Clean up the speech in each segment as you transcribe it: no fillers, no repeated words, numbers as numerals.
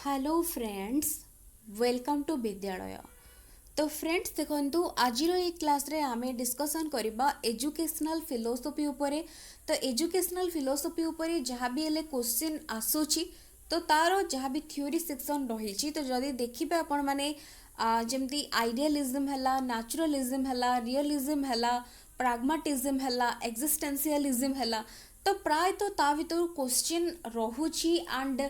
Hello friends, welcome to विद्यालय। तो friends देखंतु आज ये क्लास रे आमे डिस्कशन करबा एजुकेशनल फिलोसफी उपरे। तो एजुकेशनल फिलोसफी उपरे जहाँ भी हेले क्वेश्चन आसुची तो तार जहाँ भी थ्योरी सेक्शन रही तो जदि देखिबे आपण माने जमती आइडियलिज्म हला, नेचुरलिज्म हला, रियलिज्म हला, प्राग्माटिज्म हला, एक्जिस्टेंशियलिज्म हला तो प्राय तो ता भीतर क्वेश्चन रहुची एंड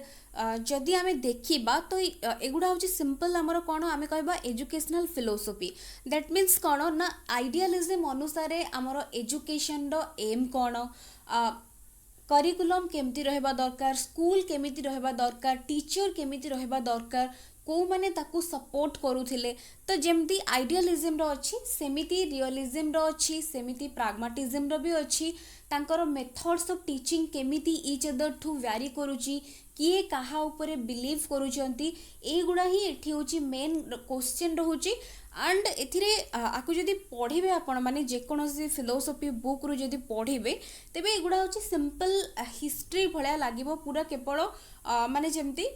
जदि आमे देखिबा तो एगुडा होची सिंपल हमर कोन आमे कहबा एजुकेशनल फिलोसफी। दैट मीन्स कोन ना आइडियलिज्म अनुसार हमर एजुकेशन रो एम कोन, करिकुलम केमती रहबा दरकार, स्कूल केमिति रहबा दरकार, टीचर केमिति रहबा दरकार, को माने ताकू सपोर्ट करूथिले। तो जेमती आइडियलिज्म रो अछि सेमिति रियलिज्म रो अछि, सेमिति प्राग्माटिज्म रो भी अछि। तांकर मेथड्स ऑफ टीचिंग केमिति ईच अदर ठू वैरी करूची, किए कहा ऊपर बिलीव करूचंती, ए गुडा ही एठी होची मेन क्वेश्चन रहूची। एंड एथिरे आकु जदि पढ़िबे आपण माने जेकोनोसी फिलोसफी बुक रु जदि पढ़िबे तेबे एगुडा होची सिंपल हिस्ट्री भलिया लागिबो, पूरा केवल माने जेमती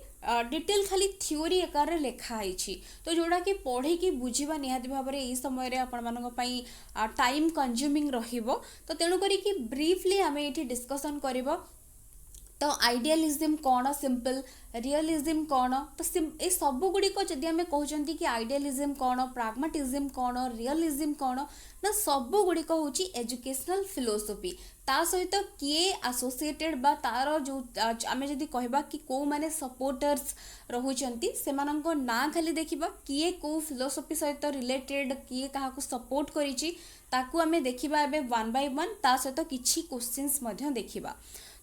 डिटेल खाली थ्योरी आकार रे लेखा आइछि। तो जोड़ा कि पढ़े कि बुझिबा निहाती भाबरे एई समय रे आपण मानक पई टाइम कंज्यूमिंग रहिबो। तो तेणु करी कि ब्रीफली आमे एठी डिस्कशन करबो। तो आइडियलिज्म कौन, सिंपल रियलिज्म कौन, तो ए सबु गुड़िक जदि आमे कहउचंती कि आइडियलिज्म कौन, प्राग्माटिज्म कौन, रियलिज्म कौन ना सबु गुड़िक होची एजुकेशनल फिलोसफी। ता सहित किए एसोसिएटेड बा तार जो आमे जदि कहबा कि को माने सपोर्टर्स रहुचंती सेमानंको ना खाली देखिबा किए को फिलोसफी सहित रिलेटेड, किए काहाको सपोर्ट करिछि ताकू आमे देखिबा एबे वन बाय वन, ता सहित किछि क्वेश्चंस मध्य देखिबा।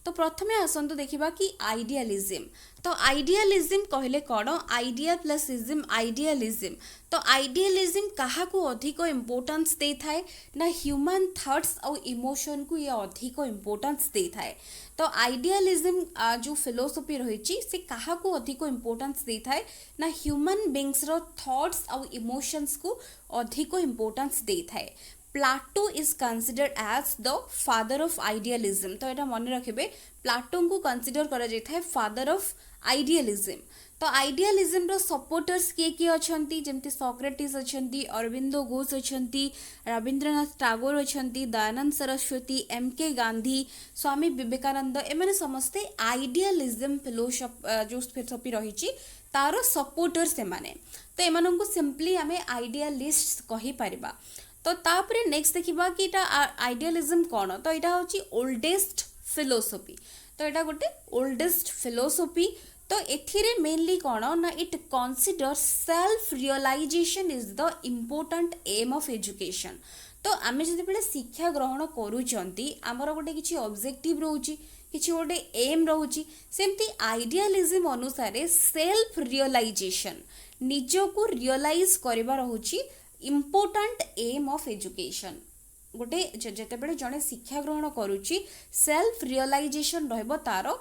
तो प्रथमे आसंतु देखिबा कि आइडियलिज्म। तो आइडियलिज्म कहले कौन, आइडिया प्लस इज्म आइडियलिज्म। तो आइडियलिज्म कहा को अधिक इम्पोर्टेंस दे थाए ना ह्यूमन थॉट्स और इमोशन को ये अधिक इम्पोर्टेंस दे थाए। तो आइडियलिज्म जो फिलोसफी रही से कहा को अधिक इम्पोर्टेंस दे थाए ना ह्यूमन बीइंग्स रो थॉट्स और इमोशंस को अधिक इम्पोर्टेंस दे थाए। Plato is considered as the father of idealism. तो यहाँ मन रखिए प्लाटो को कंसिडर करा जाता है फादर ऑफ आइडियलिज्म। तो आइडियलिज्म रो सपोर्टर्स किए किए अछंती, जेमती सोक्रेटिस अछंती, अरविंदो घोष अछंती, रविंद्रनाथ टागोर अछंती, दयानंद सरस्वती, एम के गांधी, स्वामी विवेकानंद, एमाने समस्ते आइडियलिज्म जो फिलोसफी रही तार सपोर्टर से माने। तो एमानंको सिंपली आमे आइडियलिस्ट कहि परिबा। तो तापरे नेक्स्ट देखिबा कि इटा आइडियलिज्म कौन, तो इटा होची ओल्डेस्ट फिलोसफी। तो इटा गोटे ओल्डेस्ट फिलोसफी। तो एथिरे मेनली कौन ना it consider self realization is the important aim of education. तो आमे जदि शिक्षा ग्रहण करूचंती आमर गोटे किछि ऑब्जेक्टिव रहउची, किछि गोटे एम रहउची, सेमती आइडियलिज्म अनुसार सेल्फ रियलाइजेशन निजो को रियलाइज करबा रहउची इम्पोर्टेंट एम ऑफ एजुकेशन। गोटे जेतेबेले जड़े शिक्षा ग्रहण करुच्ची सेल्फ रियलाइजेशन रहबो तारो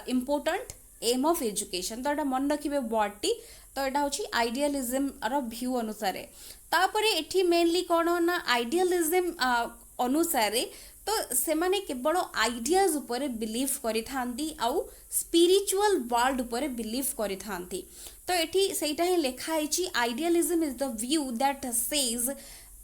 इम्पोर्टेंट एम ऑफ एजुकेशन। तो एटा मन रखिबे वर्डटी। तो एटा होची आइडियलिज्म रो व्यू अनुसार। तापरे एठी मेनली कोन ना आइडियलिज्म अनुसार तो सेमाने केवल आइडियाज ऊपर बिलीव करि थांती आउ स्पिरिचुअल वर्ल्ड ऊपर बिलीव करि थांती। तो एठी सेटा ही लेखा आइची idealism is the view that says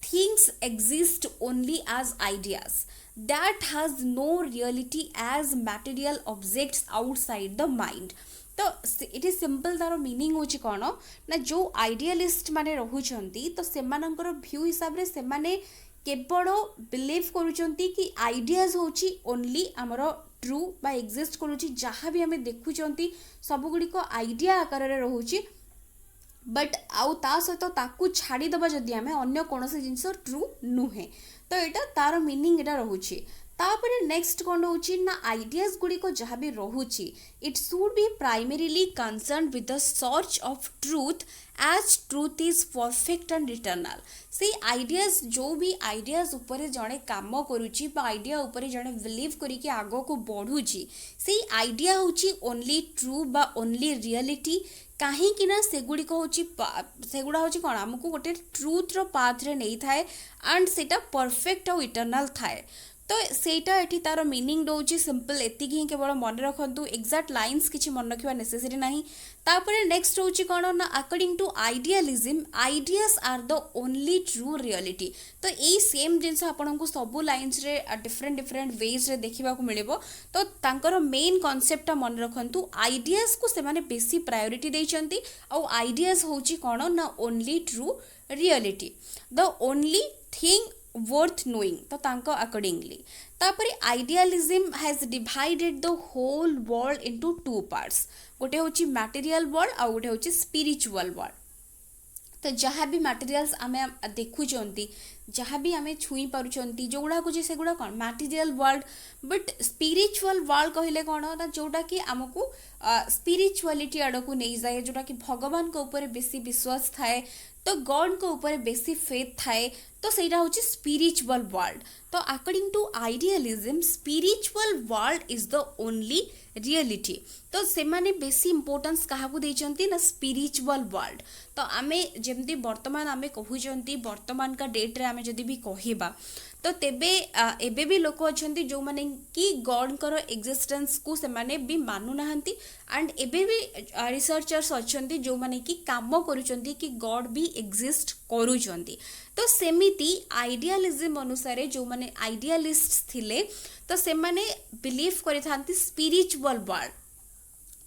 things exist only as ideas that has no reality as material objects outside the mind. तो इट इज सिंपल तार मीनिंग होची कोन ना जो आइडियलिस्ट माने रहुचंती तो सेमानंकर व्यू हिसाब रे सेमाने केवल बिलीव करूचंती कि आइडियाज होची ओनली हमरो ट्रू बा एग्जिस्ट करूची, जहाँ भी हमें देखुचंती सब गुड़िक आइडिया आकार रे रहुची। बट आउ ता सहित ताकू छाड़ी दबा जदि हमें अन्य कोनोसी जिंस ट्रू नुहे। तो एटा तार मीनिंग एटा रहुची। तापरे नेक्स्ट कोन होची ना आइडियाज गुड़िक जहाँ भी रहुची it should be primarily concern with the search of truth as truth is perfect and eternal. से आइडियाज जो भी आइडियाज ऊपर जड़े काम करुची बा आइडिया ऊपर जड़े बिलीव करिके आगो को बढ़ुची से आइडिया होची ओनली ट्रू बा ओनली रियलिटी। कहीं ना सेगुड़िक सेगुड़ा हूँ कौन आमको गोटे ट्रूथ रो पाथ रे नहीं थाए एंड सेटा परफेक्ट और इटर्नल थाए। तो सेटा एठी तार मीनिंग दउची सिंपल एतिक ही केवल मन रखंतु एग्जैक्ट लाइंस किछि मन रखिबा नेसेसरी नाही तापरे नेक्स्ट होची कोन ना according to idealism ideas are the only true reality तो एई सेम जिंस आपन को सब लाइंस रे डिफरेंट डिफरेंट वेज रे देखिबा को मिलिबो तो तांकर मेन कांसेप्ट मन रखंतु आइडियाज को से माने बेसी प्रायोरिटी देइचंती और आइडियाज होची कोन ना only true reality the only thing worth knowing तो तांको accordingly तापरे idealism has divided the whole world into two parts गोटे होची material world और गोटे होची spiritual world तो जहाँ भी मटेरियल्स आमे देखु चंती जहाँ भी आमे छुई पारु चंती जोड़ा को जे सेगुड़ा कोन material world but spiritual world कहले कोन ना जोड़ा कि हमकु स्पिरिचुअलिटी आड़ को नहीं जाए जोड़ा कि भगवान को ऊपर बेसी विश्वास थाए तो गॉड को ऊपर बेसी फेथ थाए तो सेटा होची स्पिरिचुअल वर्ल्ड तो according to idealism spiritual world is the only reality तो से माने बेसी इंपोर्टेंस काहाकू देइचंती ना स्पिरिचुअल वर्ल्ड तो आमे जेमती वर्तमान आमे कहूचंती वर्तमान का डेट रे आमे जदी भी कहिबा तो तेबे एबे भी लोक अछंती जो माने कि गॉड करो एग्जिस्टेंस को से माने भी मानु नाहंती एंड एबे भी रिसर्चर्स अछंती जो माने कि काम करूचंती कि गॉड भी एग्जिस्ट करूचंती तो सेमिति आइडियलिज्म अनुसार जो माने आइडियलिस्ट्स थिले तो से माने बिलीव करिथांती स्पिरिचुअल वर्ल्ड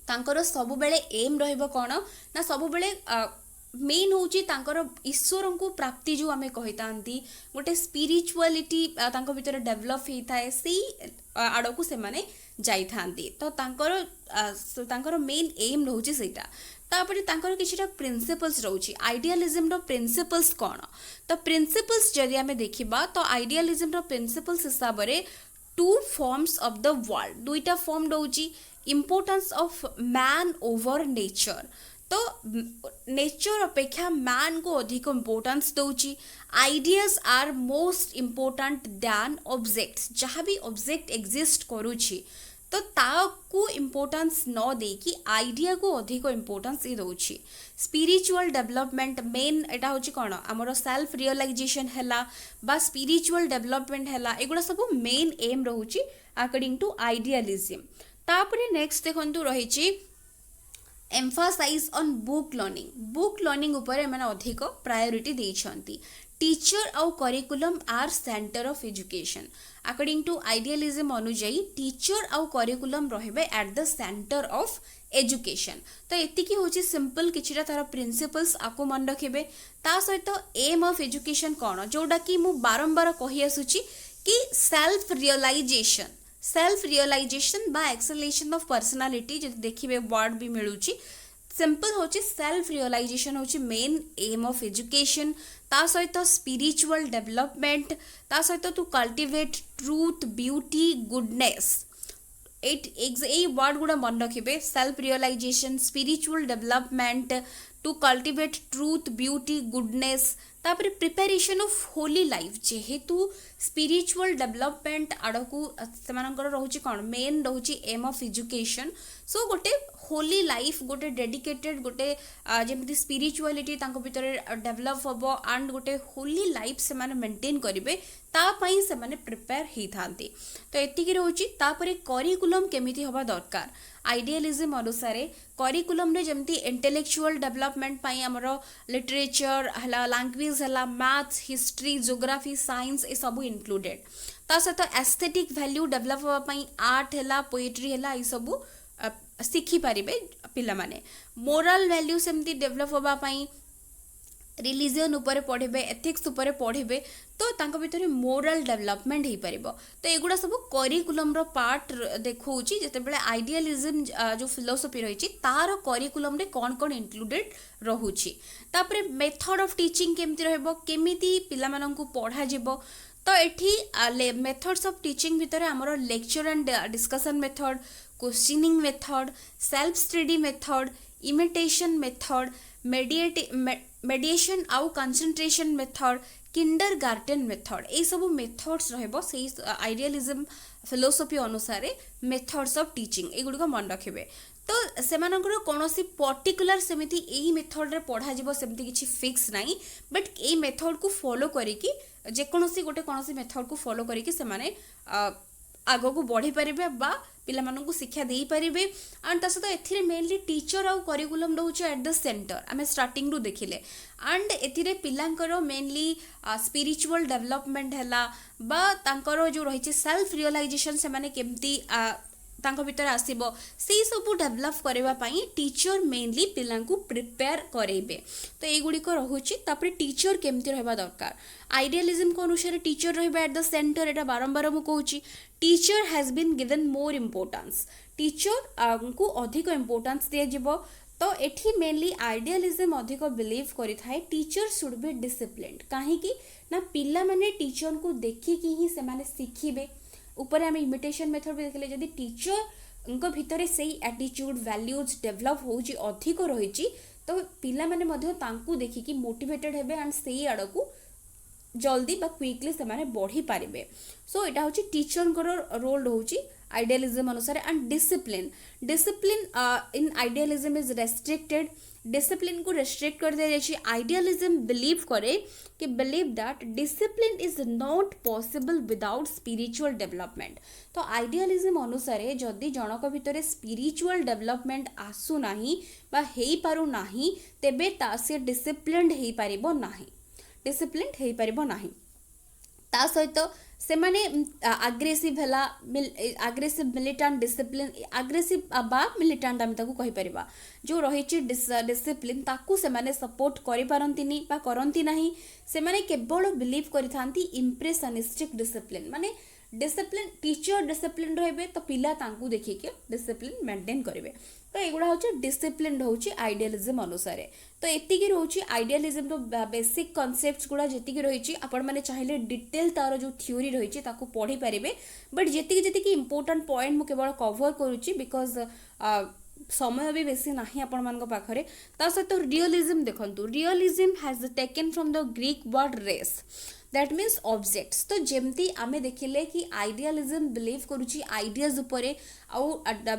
तांकर सब बेले एम रहइबो कोन ना सब बेले मेन होची तांकर ईश्वर को प्राप्ति जो आमे कहितांती गोटे स्पिरिचुअलिटी तांको भीतर डेवलप ही थाए से आड़ को से माने जाई थांती तो तांकर मेन एम रहउची सेटा तापरे तांकर किछटा प्रिंसिपल्स रहउची आइडियलिज्म रो प्रिंसिपल्स कोन तो प्रिंसिपल्स जदि आमे देखिबा तो आइडियलिज्म रो प्रिंसिपल्स हिसाब रे two forms of the world दुईटा फॉर्म रहउची importance of man over nature तो नेचर अपेक्षा मैन को अधिक इंपोर्टेंस दउची ideas are most important than objects जहाँ भी ऑब्जेक्ट एग्जिस्ट करूची तो ताकू इंपोर्टेंस न दे कि आइडिया को अधिक इंपोर्टेंस ये दउची स्पिरिचुअल डेवलपमेंट मेन एटा होची कोन हमरो सेल्फ रियलाइजेशन हैला बा स्पिरिचुअल डेवलपमेंट हैला एगुडा सब मेन एम रहउची अकॉर्डिंग टू आइडियलिज्म तापरे नेक्स्ट देखंतु रहिची एम्फासाइज ऑन बुक लर्निंग ऊपर मैंने अधिक प्रायोरिटी देइछंती टीचर आउ curriculum are centre of education according to idealism अनुजाई टीचर आउ करिकुलम रहबे at the centre of education तो एतिकी होची सिंपल किछिटा तार प्रिंसिपल्स आको मन रखिबे ता सहित एम ऑफ एजुकेशन कोन जोडा कि मु बारंबार कहि आसुची कि सेल्फ रियलाइजेशन बा एक्सेलेशन ऑफ पर्सनालिटी जब देखिए वर्ड भी मिलूची सिंपल होची सेल्फ रियलाइजेशन होची मेन एम ऑफ एजुकेशन ता सहित स्पिरिचुअल डेवलपमेंट ता सहित to cultivate truth beauty goodness ए वर्ड गुड़ा मन रखिए self realization spiritual development to cultivate truth beauty goodness तापर प्रिपेरेशन ऑफ होली लाइफ जेहेतु स्पिरिचुअल डेवलपमेंट आड़कू से रोचे कौन मेन रोचे एम ऑफ एजुकेशन सो गोटे होली लाइफ गोटे डेडिकेटेड गोटे जमी स्पिरिचुअलिटी भीतर डेवलप हम एंड गोटे होली लाइफ से मेंटेन करेंगे तापाई से माने प्रिपेयर ही थांती तो एतिकी रोची तापरे करिकुलम केमिति हवा दरकार आइडियलिज्म अनुसार करिकुलम रे जमती इंटेलेक्चुअल डेवलपमेंट पाई हमरो लिटरेचर हला लैंग्वेज हला मैथ्स हिस्ट्री ज्योग्राफी साइंस ए सब इंक्लूडेड ता सहित एस्थेटिक वैल्यू डेवलप हवा पाई आर्ट हला पोएट्री हला ए सब सीखी पारिबे पिला माने मोरल वैल्यू सेमती डेवलप हवा पाई रिलीजन ऊपर पढ़े एथिक्स ऊपर पढ़े तो तांको भीतर मोरल डेवलपमेंट हो पार तो एगुड़ा सब करिकुलम रो पार्ट देखौची जेतेबेले आइडियलिज्म जो फिलोसफी रही तार करिकुलम रे कौन कौन इंक्लूडेड रहूची तापरे मेथड ऑफ टीचिंग केमती रहबो केमिति पिला माननकु पढ़ा जिवो तो एठी मेथड्स ऑफ टीचिंग भीतर हमरो lecture and discussion method questioning method self study method imitation method मेडिएशन आउ कंसंट्रेशन मेथड किंडरगार्टन मेथड ए सब मेथड्स रहबो से आइडियलिज्म फिलोसफी अनुसार मेथड्स ऑफ टीचिंग ए गुडको मन रखिबे तो सेमानकर कोनोसी पर्टिकुलर सेमिति एही मेथड रे पढ़ा जिवो सेमिति किछि फिक्स नाही बट ए मेथड को फॉलो करिकि जेकोसी गोटे कौन मेथड को फॉलो करके से आग को बढ़ी पारे बा पिला मानू शिक्षा दे पारे एंड सहित ए मेनली टीचर आउ करिकुलम रोचे एट द सेंटर आम स्टार्टिंग रू देखिले एंड ए पिलांकर मेनली स्पिरिचुअल डेवलपमेंट है बा तांकर जो रही सेल्फ रियलाइजेशन से माने केमती तांको भितर आसीबो से सब डेवलप करबा पई टीचर मेनली पिलांकु प्रिपेयर करेबे तो ए गुडी को रहुची तापर टीचर केमती रहबा दरकार आइडियलिज्म को अनुसार टीचर रहबा एट द सेंटर एटा बारंबार मु कहूची teacher has been given more importance teacher को अधिक इंपोर्टेंस दिया जिवो तो एठी मेनली आइडियलिज्म अधिक बिलीव करि थाए टीचर शुड बी डिसिप्लिन्ड काहे कि ना पिला माने टीचर को देखि कि ही से माने सिखिबे ऊपर आम इमिटेशन मेथड भी देखले जदि टीचर भितर से एटीट्यूड वैल्यूज डेवलप होउची अधिक रही तो पिला माने मध्य तांकु देखिकी मोटिवेटेड हेबे एंड सेई आड़कू जल्दी बा क्विकली से माने बढ़ी पारिबे सो एटा होची टीचर रोल होची आइडियलिज्म अनुसार and discipline in idealism is restricted discipline को रेस्ट्रिक्ट कर दिया जाए आइडियलिज्म बिलीव करे कि believe that discipline is not possible without spiritual development तो आइडियलिज्म अनुसार जदि जनक भितर स्पिरिचुअल डेवलपमेंट आसु नाही बा हेई पारु नाही तेबे ता से डिसिप्लिन्ड हेई पारिबो नाही ता सहित से माने आग्रेसिव है आग्रेसिव मिलिटांट डिसिप्लिन आग्रेसिव बा मिलिटांट आम ताकू कहि परिबा जो रही डिसिप्लिन ताकू से माने सपोर्ट करि पारंतिनी बा करंती नाही से माने केवल बिलीव करिथांती इंप्रेशनिस्टिक डिसिप्लिन माने डिसिप्लिन टीचर डिसिप्लिन रहिबे तो पिला तांकू देखि के डिसिप्लिन मेंटेन करिवे तो एगुड़ा हूँ डिसिप्लिन रोचे आइडियलिज्म अनुसार तो एतिकी रोचे आइडियलिज्म रो बेसिक कॉन्सेप्ट्स गुड़ा जेतिकी रही आपण माने चाहिए डिटेल तार जो थ्योरी रही ताको पढ़ी पारे बट जेतिकी इंपोर्टेंट पॉइंट मु केवल कवर करुच्ची बिकॉज समय भी बेसी नाही आपण मान पाखरे ता सहित रियलिज्म देखंतु realism has taken from the Greek word res that means objects तो जेमती आमे देखिले कि आइडियलिज्म बिलीव करुची आइडियाज उपरे आउ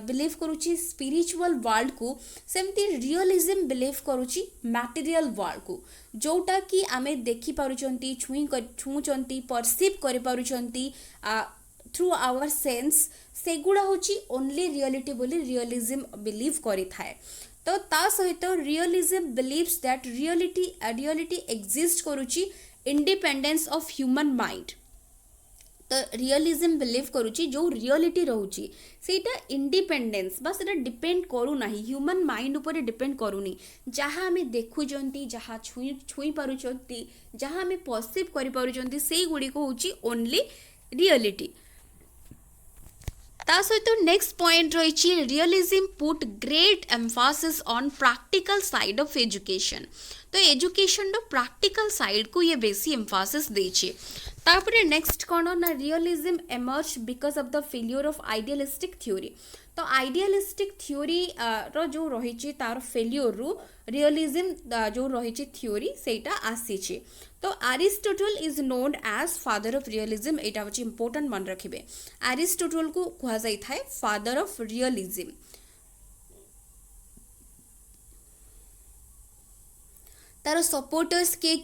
बिलीव करुची स्पिरिचुअल वर्ल्ड को सेमती रियलिज्म बिलीव करुची मटेरियल वर्ल्ड को जोटा कि आमे देखि पारुचंती छुंचंती परसीव करि पारुचंती थ्रू आवर सेंस सेगुड़ा होची ओनली रियलिटी बोली रियलिज्म बिलीव करि थाए तो ता सहित realism believes that reality exist करुची इंडिपेंडेंस ऑफ ह्यूमन माइंड तो रियलिज्म बिलीव करुची जो रियलिटी रोची सेटा इंडिपेंडेंस बा सेटा डिपेंड करू नाही ह्यूमन माइंड ऊपर डिपेंड करूनी जहाँ आमे देखुचंती जहाँ छुई पारुचंती जहाँ आमे परसीव करि पारुचंती सेई गुडी को होची ओनली रियलिटी ता सहित नेक्स्ट पॉइंट रही realism put great Mphasis on practical side of education तो एजुकेशन रो प्रैक्टिकल साइड को ये बेसी एम्फासिस देछि तापरे नेक्स्ट कोन ना realism emerge because of the failure of idealistic theory तो आइडियलिस्टिक थ्योरी रो जो रही तार फेल्योर रु रियलिज्म जो रही थ्योरी सेटा आसी तो Aristotle is known as father of realism एटा होची इंपोर्टेंट मन रखिबे एरिस्टोटल को कहा जाय थाए फादर ऑफ रियलिज्म तार सपोर्टर्स के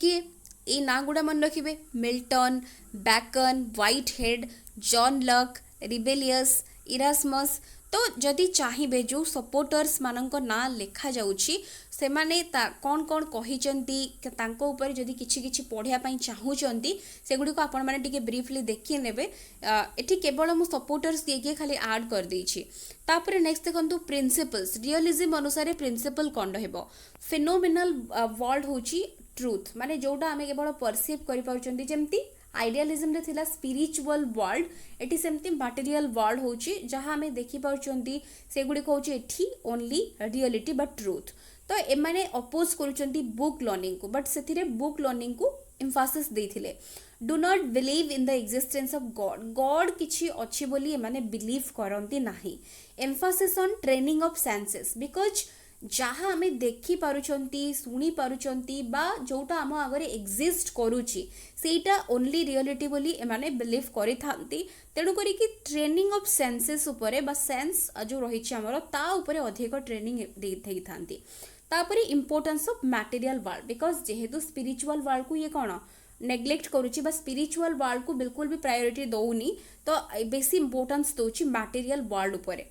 ए ना गुड़ा मन रखिबे Milton Bacon Whitehead John Locke Rabelais Erasmus तो जदि चाहिए जो सपोर्टर्स मानक ना लिखा जाउची से माने कौन कौन कहिचंती तांको ऊपर जदि किछि किछि पढ़िया पई चाहूचंती सेगुडी को आपण माने टिके ब्रीफली देखि नेबे एठी केवल मु सपोर्टर्स दिए खाली ऐड कर देछि तापरे नेक्स्ट देखंतु प्रिंसिपल्स रियलिज्म अनुसार प्रिंसिपल कोन रहबो फेनोमेनल वर्ल्ड होची ट्रुथ माने जोटा आमे केवल परसीव करि पाउचंती जेमती आइडियलिज्म रे थिला स्पिरिचुअल वर्ल्ड एटी सेमती मटेरियल वर्ल्ड होची जहां हमें देखि पाउचंती सेगुडी को होची एठी ओनली रियलिटी बट ट्रुथ तो एमाने अपोज करूचंती बुक लर्निंग को बट सेथिरे बुक लर्निंग को एम्फासिस देथिले do not believe in the existence of God किछि अछि बोली एमाने बिलीव करंती नाही emphasis on training of senses because जहाँ आम देखी पारुचंती शुणी पारुचंती बा जोटा आम आगे एक्जिस्ट करुची सेटा ओनली रियलिटी बोली एमाने बिलीव करि थांती तेणु करी कि ट्रेनिंग ऑफ सेंसेस उपरे बा सेंस जो रही आमर ता उपरे अधिक ट्रेनिंग देई थांती तापरे importance of material world because जेहेतु स्पिरिचुअल वर्ल्ड को ये कौन नेग्लेक्ट करुच्ची बा स्पिरिचुअल वर्ल्ड को बिल्कुल भी प्रायोरिटी दौनी तो बेसी इंपोर्टेंस दौची मटेरियल वर्ल्ड उपरे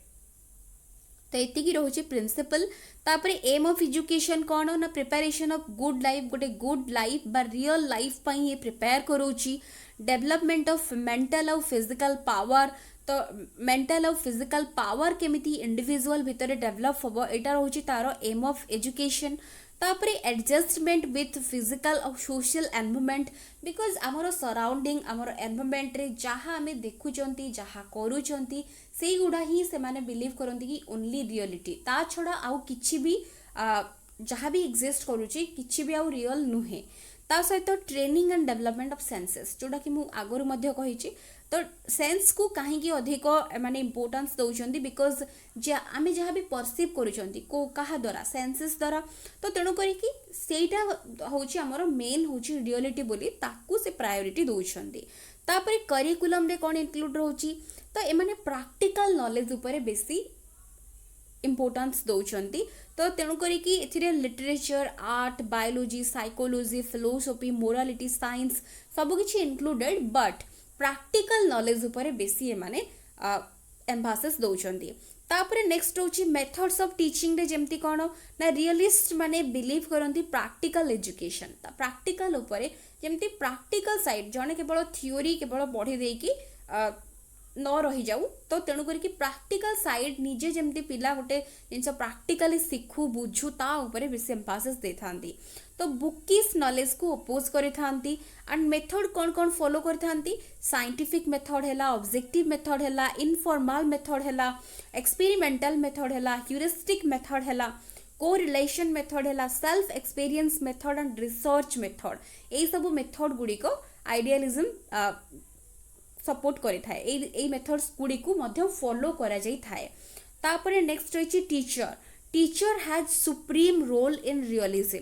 तो एतिकी रोचे प्रिंसिपल तापर एम ऑफ एजुकेशन कौन ना प्रिपरेशन ऑफ गुड लाइफ गोटे गुड लाइफ बा रियल लाइफ पई ये प्रिपेयर करोची डेवलपमेंट ऑफ मेंटल और फिजिकल पावर तो मेंटल और फिजिकल पावर केमिति इंडिविजुअल भितर डेवलप हम एटा रोचे तार एम ऑफ एजुकेशन तापर एडजस्टमेंट विथ फिजिकल और सोशल एनवायरनमेंट बिकॉज आमर सराउंडिंग आमर एनवायरनमेंट रे जहाँ आम देखुंती जहाँ करूँगी से गुड़ा ही से माने बिलीव करती कि ओनली रियलिटी ता छड़ा आउ किछि भी जहाँ भी एक्जिस्ट करुच्ची किछि भी आउ रियल नुहे ता सहित training and development of senses जोटा कि मु आगरु मध्य कहिछि तो सेंस को कहीं अधिक माने इंपोर्टेंस दौरान बिकज आम जहाँ भी परसीव करुँच को क्या द्वारा सेंसेस द्वारा तो तेणु करिकी सेटा होची हमर मेन होची रियलिटी बोली ताकू से प्रायोरिटी दौरान तापर करिकुलम रे कौन इंक्लूड रोची तो एमाने प्रैक्टिकल नॉलेज उपरे बेसी इंपोर्टेंस दौरान तो तेणु करिकी एथिरे literature art biology psychology philosophy morality science सबकिछि इंक्लूडेड बट प्रैक्टिकल नॉलेज उपरे बेसी एमाने एम्फासिस दौरान तापर नेक्स्ट होची मेथड्स ऑफ टीचिंग रे जेमती कोन ना रियलिस्ट माने बिलीव करंती प्रैक्टिकल एजुकेशन प्रैक्टिकल उपरे जेमती प्रैक्टिकल साइड जने केवल थ्योरी केवल पढ़ी देकी न रही जाऊ तो तेणु करके प्रैक्टिकल साइड निजे जमती पिला गोटे जिनस प्रैक्टिकली शिखु बुझु ता ऊपर बेसी एम्फासिस देथांती तो बुकिश नॉलेज को अपोज करिथांती एंड मेथड कौन कौन फॉलो करिथांती साइंटिफिक मेथड हैला ऑब्जेक्टिव मेथड हैला इनफॉर्मल मेथड हैला एक्सपेरिमेंटल मेथड हैला ह्यूरिस्टिक मेथड हैला कोरिलेशन मेथड हैला self experience method and research method ए सब मेथड गुडी को आइडियलिज्म सपोर्ट करें मेथड्स गुड़ी को फॉलो करा जाई थाए तापरे नेक्स्ट रही teacher teacher has supreme role in realism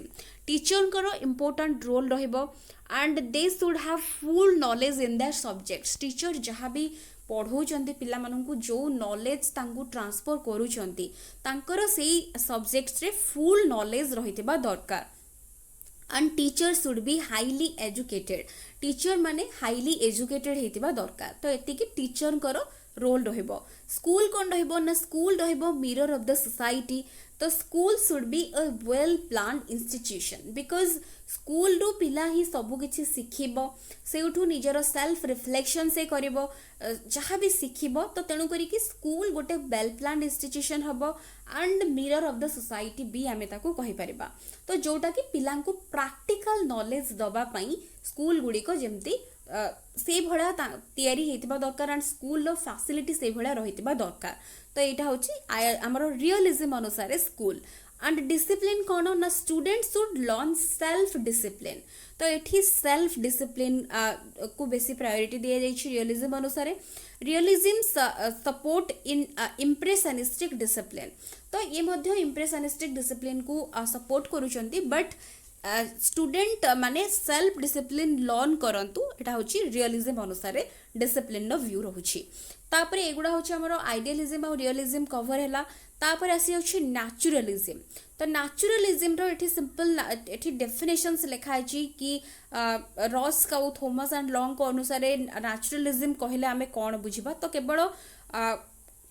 teacher करो इम्पोर्टेंट रोल रहिबो and they should have full knowledge in their subjects teacher जहाँ भी पढ़ाउछंती पिला माननकु जो नॉलेज तांकु ट्रांसफर करूछंती तांकर सेही सब्जेक्ट्स रे फुल नॉलेज रहितबा दरकार and teacher should be highly educated teacher माने हाईली एजुकेटेड हेतिबा दरकार तो एतिकी टीचर करो रोल रहिबो स्कूल कोन रहिबो ना स्कूल रहिबो मिरर ऑफ द सोसाइटी तो school should be a well planned institution because school रु पिला ही सबु किछि सिखिबो सेउठु निजर सेल्फ रिफ्लेक्शन से करिबो जहाँ भी सिखिबो तो तेणु करी कि स्कूल गोटे वेल प्लान्ड इंस्टीट्यूशन हबो and mirror of the society भी आमे ताको कहि परिबा तो जोटा कि पिला को प्रैक्टिकल नॉलेज दबा पई स्कूल गुडी को जेमती से भड़ा तैयारी हेतिबा दरकार एंड स्कूल रो फैसिलिटी से भड़ा रहितिबा दरकार तो एटा होची हमरो रियलिज्म अनुसार स्कूल एंड डिसिप्लिन कोन ना student should learn self discipline तो एठी सेल्फ डिसिप्लिन को बेसी प्रायोरिटी दिया जाई छी रियलिज्म अनुसार realism support in impressionistic discipline तो ये मध्य इम्प्रेशनिस्टिक डिसिप्लिन को सपोर्ट करूचंती बट स्टूडेंट माने सेल्फ डिसिप्लिन लर्न करंतु एटा होची रियलिज्म अनुसार डिसिप्लिन नो व्यू रहउची तापर एगुडा होची हमरो आइडियलिज्म और रियलिज्म कवर हैला तापर आसी होची नेचुरलिज्म तो नेचुरलिज्म रो एठी सिंपल एठी डेफिनेशंस लिखा है कि रॉस का थॉमस एंड लॉन्ग को अनुसार नेचुरलिज्म कहले आमे कोन बुझिबा तो केवल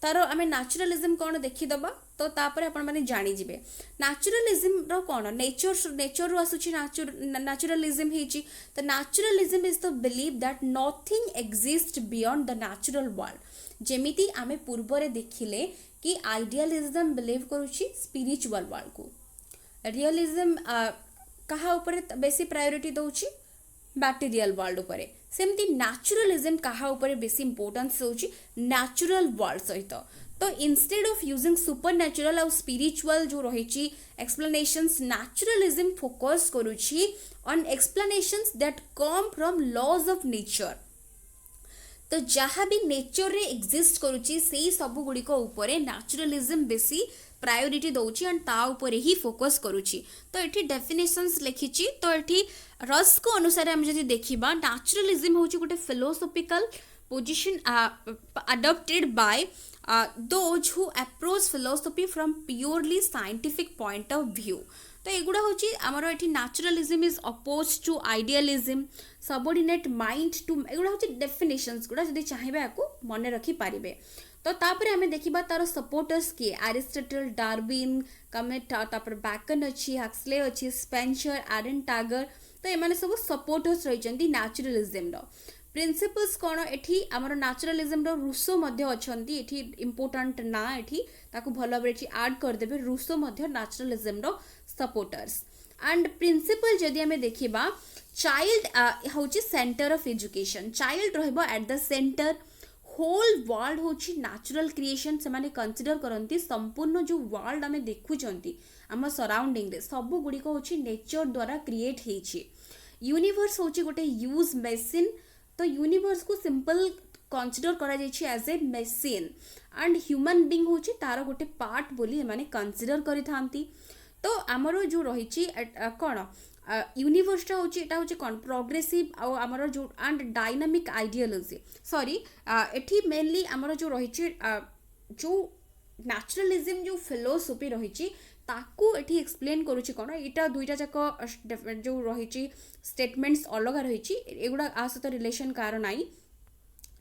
तार आम नेचुरलिज्म कौन देखीदबा तो तापर आपण माने जानी जिवे नेचुरलिज्म रो कौन नेचर रो आसुची नेचुरलिज्म हेची तो naturalism is the believe that nothing exist beyond the natural world जेमिति आमे पूर्वरे देखिले कि आइडियलिज्म बिलीव करूची स्पिरिचुअल वर्ल्ड को रियलिज्म कहा ऊपर बेसी प्रायोरिटी दउची मटेरियल वर्ल्ड उपरे सेमती नेचुरलिज्म कहा ऊपर बेसी इंपोर्टेंस होची नेचुरल वर्ल्ड सहित तो इंस्टेड ऑफ यूजिंग सुपरनैचुरल और स्पिरिचुअल जो रही एक्सप्लेनेशंस नेचुरलिज्म फोकस करूची on explanations that come from laws of nature तो जहाँ भी नेचर रे एक्जिस्ट करूची सेही सब गुड़िक उपरे नेचुरलिज्म बेसी प्रायोरिटी दउची एंड ता ऊपर ही फोकस करूची तो एठी डेफिनेशंस लिखिची तो एठी रस को अनुसार हम जदि देखिबा नेचुरलिज्म होची गोटे philosophical position adopted by those who approach philosophy from purely scientific point of view तो एगुड़ा हूँ आमर ये naturalism is oppose to idealism subordinate mind to एगुड़ा हूँ डेफिनेशंस गुड़ा जब चाहिए आपको मन रखिपारे तो तापर आम देखा तार सपोर्टर्स किए एरिस्टोटल डार्विन कमेट तापर बैकन अच्छी हक्सले अच्छी स्पेंसर एरन टैगर तो ये सब सपोर्टर्स रही न्याचुरालिज्म प्रिंसिपल्स कौन एठी आमर न्याचुरालिज्म रूसो अच्छा इंपोर्टाट ना एठी ताकू भल भाव आड करदे Rousseau naturalism supporters and principle जदि आम देखा चाइल्ड हूँ सेंटर ऑफ एजुकेशन चाइल्ड रहिबो at the centre whole world हूँ न्याचुरल क्रिएशन से माने कंसीडर करती संपूर्ण जो वर्ल्ड आम देखुंट आम सराउंडिंग रे सब गुड़िक हूँ नेचर द्वारा क्रिएट होती यूनिवर्स हूँ गोटे यूज मेसीन तो यूनिवर्स को सिंपल कंसीडर करा जायछि as a machine and human being हूँ तार गोटे पार्ट बोली माने कंसीडर करि थांती तो आमर जो रही कौन यूनिवर्सटा हूँ एटा हूँ कौन प्रोग्रेसिव आमर जो एंड डायनामिक आइडियोलॉजी सॉरी एठी मेनली आमर जो रही जो न्याचुरालिज्म जो फिलोसफी रही ताकू एठी एक्सप्लेन करूची कौन यहाँ दुईटा जाक जो रही स्टेटमेंट्स अलग रही एगुड़ा आ सहित रिलेशन कार नाई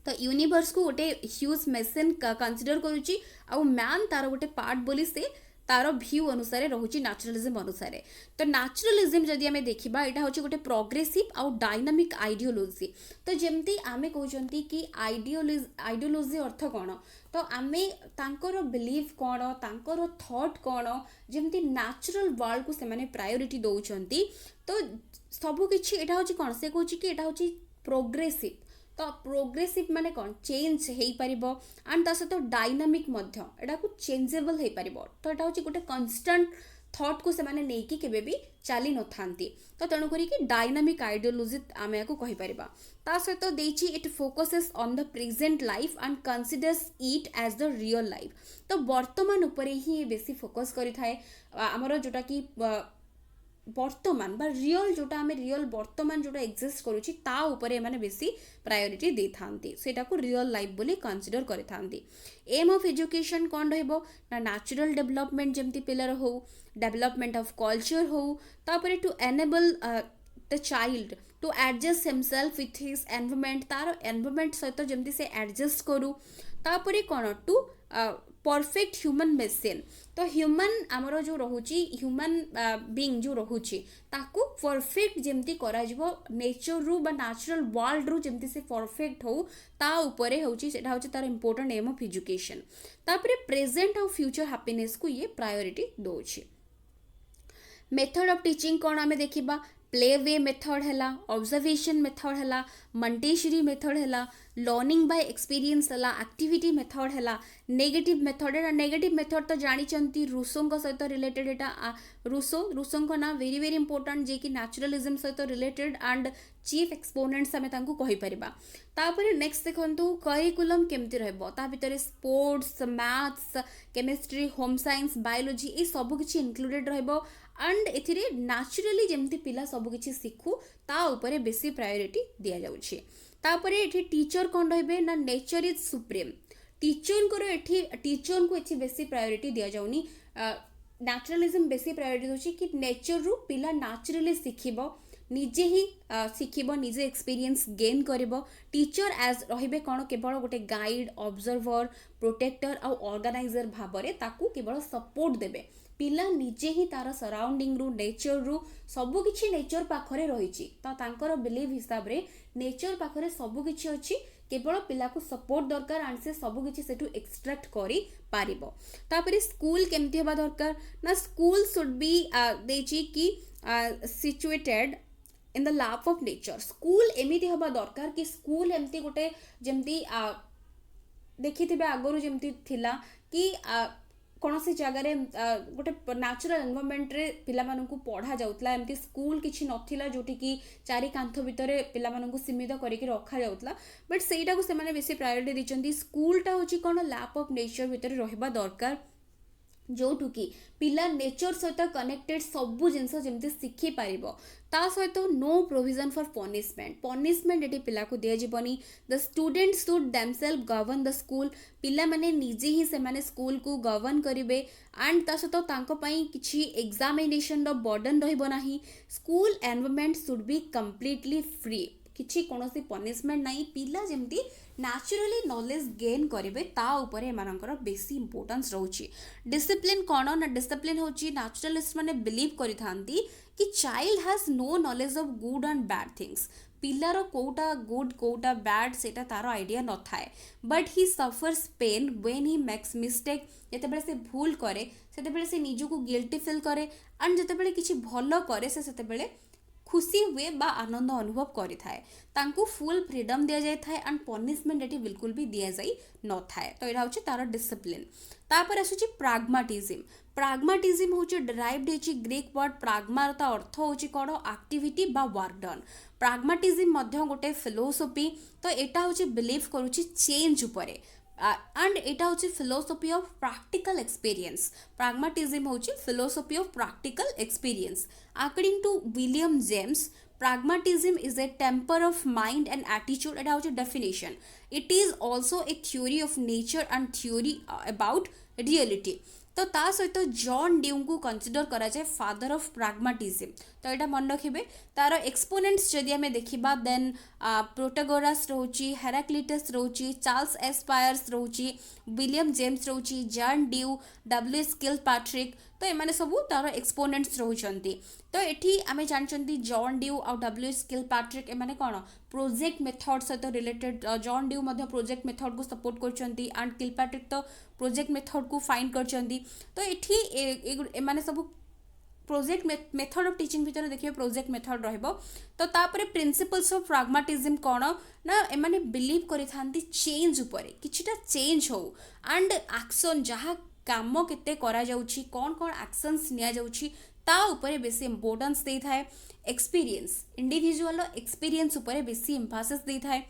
तो यूनिवर्स को गोटे ह्यूज मेसीन कंसीडर करुची आउ मैन तार गोटे पार्ट बोली से तार भ्यू अनुसार रोचे न्याचुरालिज्म अनुसार तो न्याचुरालिज्म जदि आम देखा यहाँ हूँ गोटे प्रोग्रेसिव आउ डायनामिक आइडियोलॉजी तो जमती आमे कहते कि आइडियोलॉजी अर्थ कौन तो आमे तांकर बिलीव कौन तांकर थॉट कौन जमती नेचुरल वर्ल्ड को से प्रायोरिटी दौरान तो सबकि यहाँ हूँ कौन से कहूँ कि यहाँ हूँ प्रोग्रेसिव तो प्रोग्रेसिव माने कौन चेंज हो पार एंड ता सहित डायनामिक एटा को चेंजेबल हो पार तो यहाँ हूँ गोटे कन्स्टाट थॉट को से नहीं केबे भी चली न था तो तेणुक डायनामिक आइडियोलॉजी आम या कहीपर ता सहित देछि it focuses on the present life and considers it as the real life तो वर्तमान उपरे ही बेसी फोकस करिथाए आमर जोटा कि वर्तमान बा रियल जोटा आम रियल वर्तमान जोटा एक्जिस्ट करुच्ची ता उपरे माने बेसी प्रायोरिटी दे थांती सेटा को रियल लाइफ बोली कंसीडर करि थांती एम ऑफ एजुकेशन कौन रहिबो ना नेचुरल डेवलपमेंट जेमती पिलर हो डेवलपमेंट ऑफ कल्चर हो तापरे to enable the child to adjust himself with his environment तार एनवायरनमेंट सहित जमती से एडजस्ट करू तापरे कौन टू परफेक्ट ह्यूमन मेसीन तो ह्यूमन आमर जो रोचे ह्यूमन बीइंग जो रोचे ताकू परफेक्ट जमती करा जिवो नेचर रु बा नेचुरल वर्ल्ड रु जमती से परफेक्ट हो ता उपरे होची सेटा होची तार इंपोर्टेंट एम ऑफ एजुकेशन तापरे प्रेजेंट और फ्यूचर हैप्पीनेस को ये priority Dochi method of teaching कौन आम देखा प्ले वे मेथड है ऑब्जर्वेशन मेथड है मंटेशरी मेथड है लर्निंग बाय एक्सपीरियंस है एक्टिविटी मेथड है नेगेटिव मेथड है नेगेटिव मेथड तो जानी रूसों सहित रिलेटेड एटा रूसों ना वेरी वेरी इंपोर्टेंट जे कि न्याचुरालिज्म सहित रिलेटेड एंड चीफ एक्सपोनेंट्स आम कहीपर तापर नेक्स्ट देखो करिकुलम केमती भितर sports maths chemistry home science biology ये सबकि इनक्लूडेड एंड एथिरे नेचुरली जमती पिला सबकि शिखु ता उपरे बेसी प्रायोरिटी दिया जाउछि तापरे एठी टीचर कौन रहिबे ना नेचर इज सुप्रीम टीचर को टीचर को एठी बेसी प्रायोरिटी दिया जाउनी नेचुरलिज्म बेसी प्रायोरिटी दोछि कि नेचर रु पिला नेचुरली शिखिबो निजे ही शिखिबो निजे एक्सपीरियंस गेन करिबो टीचर एज रहिबे कौन केवल गोटे गाइड ऑब्जर्वर प्रोटेक्टर और ऑर्गेनाइजर भाबरे ताकू केवल सपोर्ट देबे पिला निजे ही तार सराउंडिंग रु नेचर रु सबकि नेचर पाखरे रही तांकर बिलीव हिसाब रे नेचर पाखरे सबकि अच्छी केवल पिला को सपोर्ट दरकार एंड से सबकि सेठू एक्सट्रैक्ट करि पारिबो तापरे स्कूल केमती होबा दरकार ना स्कूल शुड बी देछि कि situated in the lap of nature school एमिति होबा दरकार कि स्कूल एमती गोटे जमती देखिथिबे आगरु जमती थिला कि कौन सी जगार गोटे नेचुरल एनवायरनमेंट रे पिला मानकु पढ़ा जाउतला एमती स्कूल किछि नथिला जोटी कि चारि कांथ भितरे पिला मानकु सीमित करके रखा जाउतला बट सेटा को से माने बेसी प्रायोरिटी दिचंती स्कूलटा होची कोन लैप ऑफ नेचर भितरे रहबा दरकार जोठु कि पिला नेचर सहित कनेक्टेड सबू जिनस जमती शिखी पारिबो ता सहित no provision for punishment punishment एटी पिला को दिया जीवनी the student should themselves govern the school पिला माने निजे ही से माने स्कूल को गवर्न करिवे एंड ता सहित तांको पई किछि एग्जामिनेशन रो बर्डन रहइबो नाही school environment should be completely free किछि कोनोसी पनिशमेंट नाही पिला जेमती न्याचुराली नॉलेज गेन करेंगे ता उपरे एमानकर बेसी इंपोर्टेंस रोची डिसिप्लिन कौन ना डिसिप्लिन होची न्याचुरलिस्ट माने बिलीव करि थांती कि child has no knowledge of good and bad things पिलार कोटा गुड कोटा बैड सेटा तार आइडिया न थाए but he suffers pain when he makes mistake जेतेबेले से भूल करे सेतेबेले से निजको गिल्टी फील करे एंड जेतेबेले किछि भलो करे से सेतेबेले खुशी हुए बा आनंद अनुभव करि थाए तांकू फुल फ्रीडम दिया जाय थाए एंड पनिशमेंट एटी बिल्कुल भी दिया जाय न थाए तो एटा होची तार डिसिप्लिन तापर आसुची प्राग्माटिज्म होची डिराइव्ड होची ग्रीक वर्ड प्राग्मा ता अर्थ होची कोन एक्टिविटी बा वर्क डन प्राग्माटिज्म मध्य गोटे फिलोसफी तो एटा होची बिलीव करूची चेंज उपरे एंड एटा होची philosophy of practical experience pragmatism होची philosophy of practical experience according to William James pragmatism is a temper of mind and attitude and our definition it is also a theory of nature and theory about reality तो ता सहित John due को consider करा जाए father of प्राग्माटिज्म तो यहाँ मन रखिए तार एक्सपोनेंट्स जदि आम देखा देन प्रोटागोरास रोची हेराक्लिटस रोची चार्ल्स एस्पायर्स रोची विलियम जेम्स रोची जॉन ड्यू डब्ल्यूएस किलपाट्रिक तो एमाने सबू तार एक्सपोनेंट्स रोचंती तो एठी आमे जानचंती जॉन ड्यू और डब्ल्यूएस किलपाट्रिक एमाने कोन प्रोजेक्ट मेथड सहित रिलेटेड जॉन ड्यू मध्य प्रोजेक्ट मेथड को सपोर्ट करचंती एंड किलपाट्रिक तो प्रोजेक्ट मेथड को फाइंड करचंती तो एठी एमाने सबू प्रोजेक्ट मेथड ऑफ टीचिंग भीतर देखिए प्रोजेक्ट मेथड रहइबो तो तापरे प्रिंसिपल्स ऑफ प्राग्माटिज्म कोन ना एमाने बिलीव करि थांती चेंज उपरे किछिटा चेंज हो एंड एक्शन जहा काम केते करा जाउछि कोन कोन एक्शंस निया जाउछि ता उपरे बेसी इंपोर्टेंस दे थाए एक्सपीरियंस इंडिविजुअल एक्सपीरियंस उपरे बेसी एम्फासिस दे थाए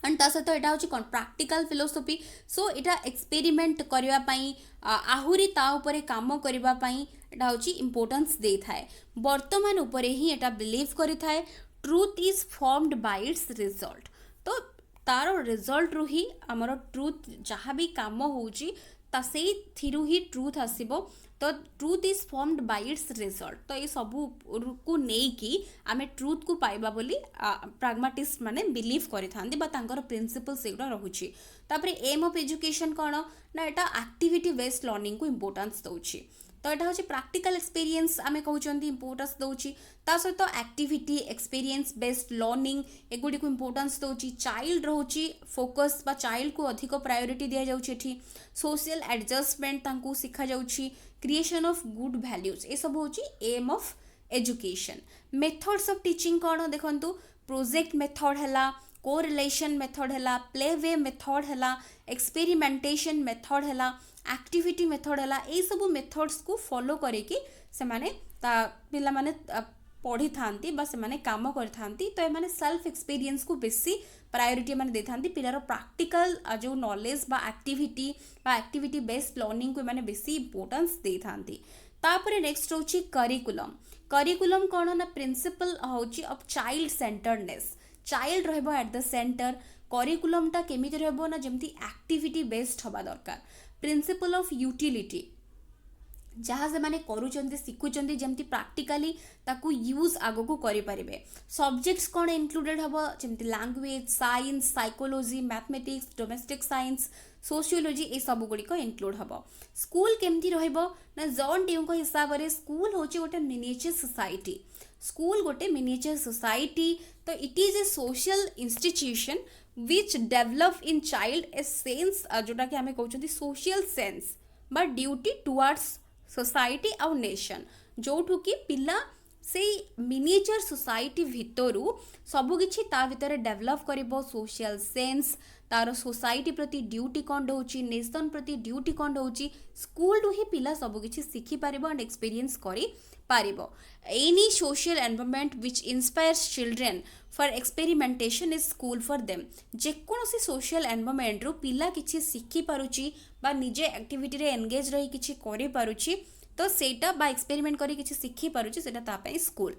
एंड ता सहित एटा होछि कोन प्रैक्टिकल फिलोसफी सो एटा एक्सपेरिमेंट करबा पई आहुरी ता उपरे काम करबा पई एटा होछि इंपोर्टेंस दे थाए वर्तमान उपरे ही एटा बिलीव करि थाए truth is formed by it's result तो तार रिजल्ट रु ही हमर ट्रूथ जहाँ भी काम होउछि ता सेई थिरु ही ट्रूथ आसीबो तो truth is formed by it's result तो ये सबू को नहीं कि आमे ट्रूथ को पाइबा बोली प्राग्माटिस्ट माने बिलीव करि थांदी बा तांकर प्रिंसिपल सेगुडा रहुछि तापरे एम ऑफ एजुकेशन कोन ना एटा एक्टिविटी बेस्ड लर्निंग को इंपोर्टेंस दउछि तो यहाँ हूँ प्राक्टिकल एक्सपीरियंस आम कहते इंपोर्टेंस दौची सहित एक्टिविटी एक्सपीरियंस बेस्ड लर्निंग एगुड़ी को इंपोर्टेंस दौची चाइल्ड रोची फोकस बा चाइल्ड को अधिक प्रायोरिटी दि जाऊँगी सोशल एडजस्टमेंट तांकू शिखा जाऊँगी क्रिएशन ऑफ गुड वैल्यूज ये सब हूँ aim of education methods of teaching कौन देखंतु प्रोजेक्ट मेथड है कोरिलेशन मेथड है प्ले वे मेथड है एक्सपेरिमेंटेशन मेथड है एक्टिविटी मेथड है ये सब मेथड्स को फॉलो करके से माने पिला माने पढ़ी थांती बा से माने काम कर थांती तो ये सेल्फ एक्सपीरियंस को बेसी प्रायोरिटी माने दे थांती पिलार प्रैक्टिकल जो नॉलेज बा एक्टिविटी बेस्ड लर्निंग को माने बेसी इंपोर्टेंस दे थांती तापरे नेक्स्ट होची करिकुलम कौन ना प्रिंसिपल होची ऑफ चाइल्ड सेंटर्डनेस चाइल्ड रहबो एट द सेंटर करिकुलम टा केमिति रहबो ना जेमती एक्टिविटी बेस्ड हबा दरकार प्रिंसिपल ऑफ यूटिलिटी जहाँ से माने करूचंती शिखुचंती जेमती प्रैक्टिकली ताकू यूज आगो को करि परिबे सब्जेक्ट्स कोन इंक्लूडेड हबो जेमती language science psychology mathematics domestic science sociology ए सब गुडी को इंक्लूड हबो स्कूल केमती रहइबो ना जॉन ड्यू को हिसाब रे स्कूल होची गोटे मिनिएचर सोसाइटी स्कूल गोटे मिनिएचर सोसाइटी तो it is a social institution which develop in child a sense जोटा कि हमें कहउछंती social sense but duty towards society और nation जोठु कि पिला से मिनिएचर सोसाइटी भितरु सबकिछि ता भितर डेभलप करिबो सोशल सेंस तार सोसाइटी प्रति ड्यूटी कौन होची नेशन प्रति ड्यूटी कौन होची स्कूल रु ही पिला सबकिछि शिखि पारिबो एंड एक्सपीरियंस करि पारिबो any social environment which inspires children for experimentation is school for them जेकोसी सोशल एनवायरनमेंट रु पिला किछि शिखि पारुची बा निजे एक्टिविटी रे एंगेज रही किछि करि पारुची तो सेटा बा एक्सपेरिमेंट करी किछि शिखि पारुची सेटा ता पई स्कूल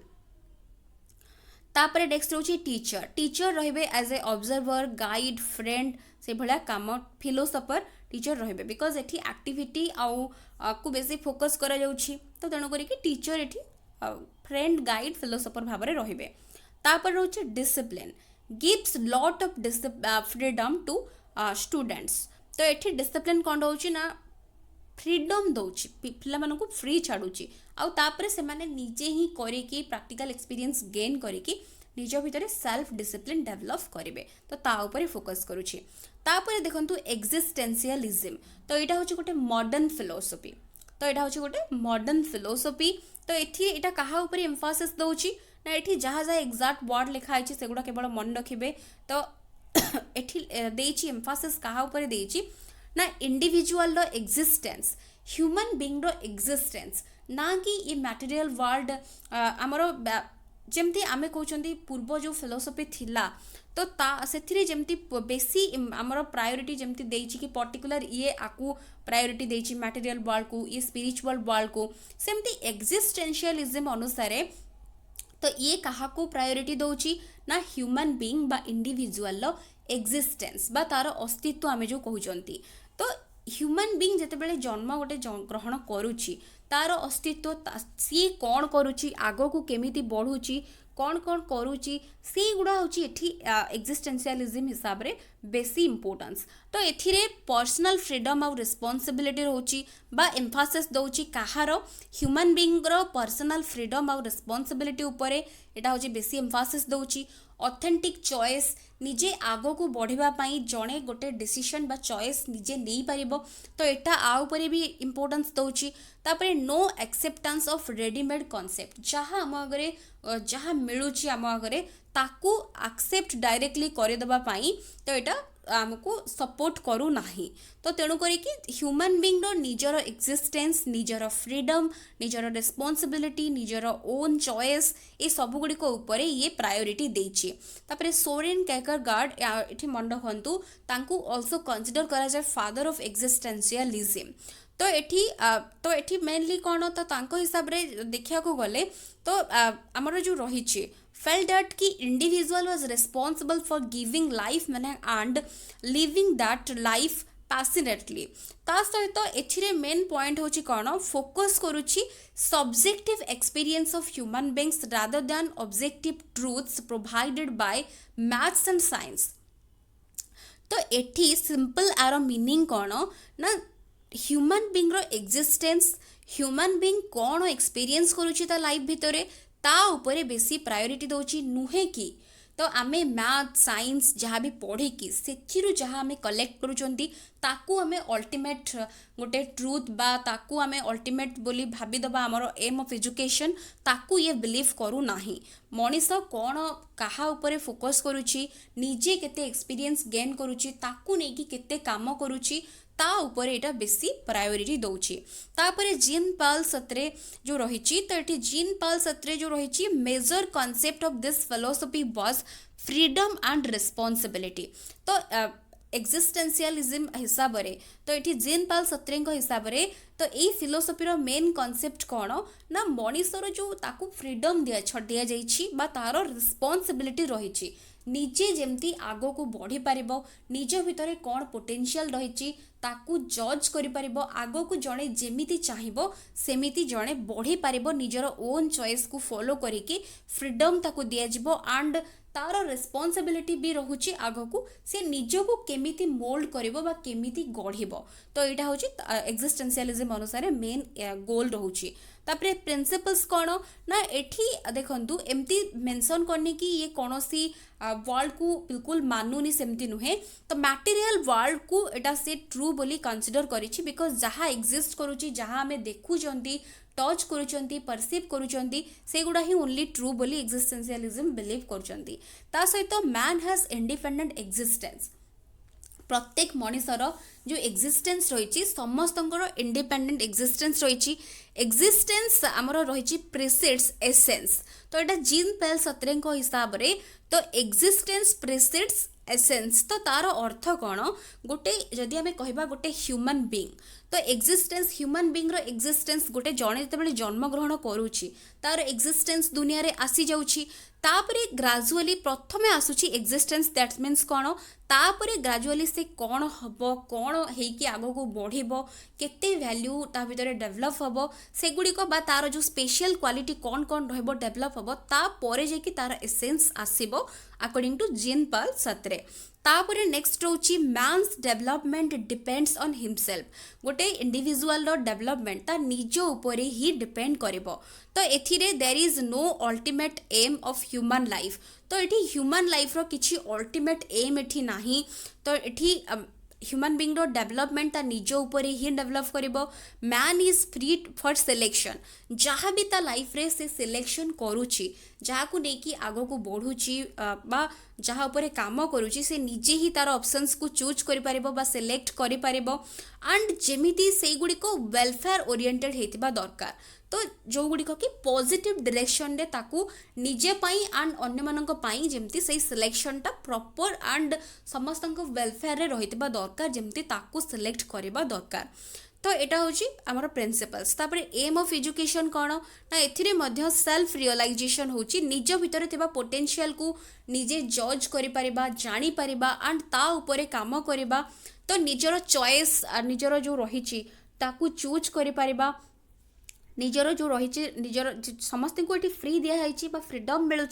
तापर नेक्स्ट रोची टीचर टीचर रहिबे as a observer guide friend से भला काम फिलोसोफर टीचर रहिबे बिकॉज एठी एक्टिविटी आउ को बेसी फोकस करा जाउछि तो तेणु करी कि टीचर एठी फ्रेंड गाइड फिलोसोफर भाव रे रहिबे तापर रोची discipline gives lot of freedom to students तो एठी डिसिप्लिन कोन होउछि ना फ्रीडम दौची पिला मानकु फ्री छाड़ुची आउ तापरे से माने निजे ही करे कि प्रैक्टिकल एक्सपीरियंस गेन करे कि निज भितर सेल्फ डिसिप्लिन डेवलप करिवे तो ता ऊपर फोकस करूची तापरे देखंतु एक्जिस्टेंशियलिज्म तो एटा होची गोटे मॉडर्न फिलोसफी तो एटा होची गोटे मॉडर्न फिलोसफी तो एथि एटा कहा ऊपर एम्फासिस दौची ना एथि जहा जहा एग्जैक्ट वर्ड लिखा आइछि सेगुडा केवल मन रखिबे तो एथि देइछि एम्फासिस कहा ऊपर देइछि ना इंडिविजुअल रो एक्जिस्टेंस ह्यूमन बीइंग रो एक्जिस्टेंस ना कि ये मटेरियल वर्ल्ड आमर जमती आमे कहउचंदी पूर्व जो फिलोसफी थिला तो ता सेथिरे जमती बेसी आमर प्रायोरिटी जमती देइछि कि पर्टिकुलर ये आकु प्रायोरिटी देइछि मटेरियल वर्ल्ड को ये स्पिरिचुअल वर्ल्ड को सेमती एक्जिस्टेंशियलिज्म अनुसारे तो ये कहा को प्रायोरिटी दउछि ना ह्यूमन बीइंग बा इंडिविजुअल लो एक्जिस्टेंस बा तार अस्तित्व आमे जो कहउचंती तो ह्यूमन बीइंग जेतेबेले जन्म गोटे ग्रहण करूची तार अस्तित्व सी कौन करूची आगो को केमिति बढ़ुची कौन कौन करूची से गुड़ा होची एठी एक्जिस्टेंशियलिज्म हिसाब रे बेसी इंपोर्टेंस तो एथिरे पर्सनल फ्रीडम और रिस्पांसिबिलिटी होची बा एम्फासिस दउची कहारो ह्यूमन बीइंग रो पर्सनल फ्रीडम और रिस्पांसिबिलिटी ऊपर एटा होची बेसी एम्फासिस दउची ऑथेंटिक चॉइस निजे आगो को बढ़िबा पाई जणे गोटे डिसीजन बा चॉइस निजे नहीं पारिबो तो एटा आ ऊपर भी इंपोर्टेंस दउची तापरे no acceptance of readymade concept जहाँ आम आगे जहाँ मिलूची आम आगे ताकू एक्सेप्ट डायरेक्टली करे दबा पाई तो एटा आमको सपोर्ट करू नाही तो तेणु करी कि ह्यूमन बीइंग रो निजर एक्जिस्टेंस निजर फ्रीडम निजर रिस्पांसिबिलिटी निजर ओन चॉइस ये सब गुडी को ऊपर ये प्रायोरिटी देछि तापरे सोरेन केरकेगार्ड एठी मन रखंतु तांकू आल्सो कंसीडर करा जाय फादर ऑफ एक्जिस्टेंशियलिज्म तो एठी मेनली कौन तो तांको हिसाब रे देखिया को गले तो हमर जो रहिछि felt that कि individual was responsible for giving life meaning and living that life passionately ता सहित एथिरे मेन पॉइंट होची कोन फोकस करूची subjective experience of human beings rather than objective truths provided by maths and science तो एठी simple आरो meaning कोन ना human being रो existence human being कोन experience करूची ता लाइफ भितरे ता ऊपर बेसी प्रायोरिटी दउची नुहे कि तो आमे मैथ साइंस जहाँ भी पढ़े कि सेथिरु जहाँ आमे कलेक्ट करूचंती ताकू आमे अल्टीमेट गोटे ट्रूथ बा ताकू आमे अल्टीमेट बोली भाबी दबा हमर एम ऑफ एजुकेशन ताकू ये बिलीव करू नाही मनीष कौन कहा ऊपर फोकस करूची निजे केते एक्सपीरियंस गेन करूची ताकू नै कि केते काम करूची ता ऊपर एटा बेसी प्रायोरिटी दउची तापरे जीन पाल सत्रे जो रहिची तो एटी जीन पाल सत्रे जो रहिची major concept of this philosophy was freedom and responsibility तो एक्जिस्टेंशियलिज्म हिसाब रे तो एटी जीन पाल सत्रे हिसाब रे तो एई फिलोसफी रो मेन कांसेप्ट कोन ना मनीषर जो ताकू फ्रीडम दिया जाइछि बा तारो रिस्पांसिबिलिटी रहिछि निजे जेमती आगो को बढ़ी पारिबो निज भितरे कौन पोटेंशियल रहिछि ताकू जज करि पारिबो आगो को जणे जेमिति चाहिबो सेमिति जणे बढ़ी पारिबो निजर ओन चॉइस को फॉलो करिकि फ्रीडम ताकू दिया जिवो एंड तार रिस्पांसिबिलिटी भी रहुछि आगो को से निजो को केमिति मोल्ड करिवो बा केमिति गढिबो तो एटा होछि एक्जिस्टेंशियलिज्म अनुसार मेन गोल रहुछि तापरे प्रिंसिपल्स कोन ना एठी देखंतु एमती मेंशन करनी कि ये कोनोसी वर्ल्ड को बिल्कुल मानुनी सेमती नुहे तो मटेरियल वर्ल्ड को एटा से ट्रू बोली कंसीडर करिछि बिकॉज जहाँ एग्जिस्ट करूछि जहाँ आमे देखुचंती टच करूचंती परसीव करूचंती सेगुड़ा ही ओनली ट्रू बोली एक्जिस्टेंशियलिज्म बिलीव करूचंती ता सहित मैन हैज इंडिपेंडेंट एक्जिस्टेंस प्रत्येक मनीषर जो एक्जिस्टेंस रही समस्त इंडिपेंडेंट एक्जिस्टेंस रही एक्जिस्टेंस आमर रही प्रिसीड्स एसेंस तो यहाँ जीन पेल सत्रे हिसाब से तो एक्जिस्टेंस प्रिसीड्स एसेंस तो तार अर्थ कौन गोटे जदि आम कह गोटे ह्यूमन बीइंग तो एक्जिस्टेंस ह्यूमन बीइंग रो एक्जिस्टेंस गोटे जड़े जो जन्म ग्रहण करुच्ची तार एक्जिस्टेंस दुनिया रे आसी जाउची तापरे ग्राजुअली प्रथमे आसुची एक्जिस्टेंस दैट मीन्स कौन तापरे ग्राजुअली से कौन हबो कौन हेकी आगो को बढ़िबो केते वैल्यू ता भितरे डेवलप हबो सेगुड़िक बा तार जो स्पेशल क्वालिटी कौन कौन रहबो डेवलप हबो तापरे जेकी तार एसेंस आसीबो according to Jean Paul Sartre तापरे नेक्स्ट रोची man's development depends on himself गोटे इंडिविजुअल रो डेवलपमेंट ता निज उपरे ही डिपेंड करिवो तो एथिरे there is no ultimate aim of human life तो एठी ह्यूमन लाइफ रो किछि अल्टीमेट एम एठी नाही तो एठी ह्यूमन बीइंग रो डेवलपमेंट ता निज उपरे ही डेवलप करिवो man is free for selection जहाँ भी ता लाइफ रे से सिलेक्शन करूची जहाँ को नेकी आगो को बढ़ुची बा जहाँ उपरे काम करुची से निजे ही तार ऑप्शंस को चूज करि परिबो बा सिलेक्ट करि परिबो एंड जेमिति सेई गुडी को वेलफेयर ओरिएंटेड हेतिबा दरकार तो जो गुड़िक कि पॉजिटिव डायरेक्शन रे ताकू निजे पाई एंड अन्य मानक पाई जेमती से सिलेक्शन टा प्रॉपर एंड समस्त वेलफेयर रे रहितबा दरकार जेमती ताकू सिलेक्ट करबा दरकार तो यहाँ हूँ आमर प्रिंसिपल्स तापरे एम ऑफ एजुकेशन कौन ना एथिरे मध्य सेल्फ रियलाइजेशन होची निज भितर थिबा पोटेंशियल को निजे जज करि परिबा जानि परिबा एंड ता उपरे काम करिबा तो निजर चॉइस निजर जो रहिची ताकू चूज करि परिबा निजर जो रही निजर समस्त को ये फ्री दिखाई फ्रीडम मिलूँ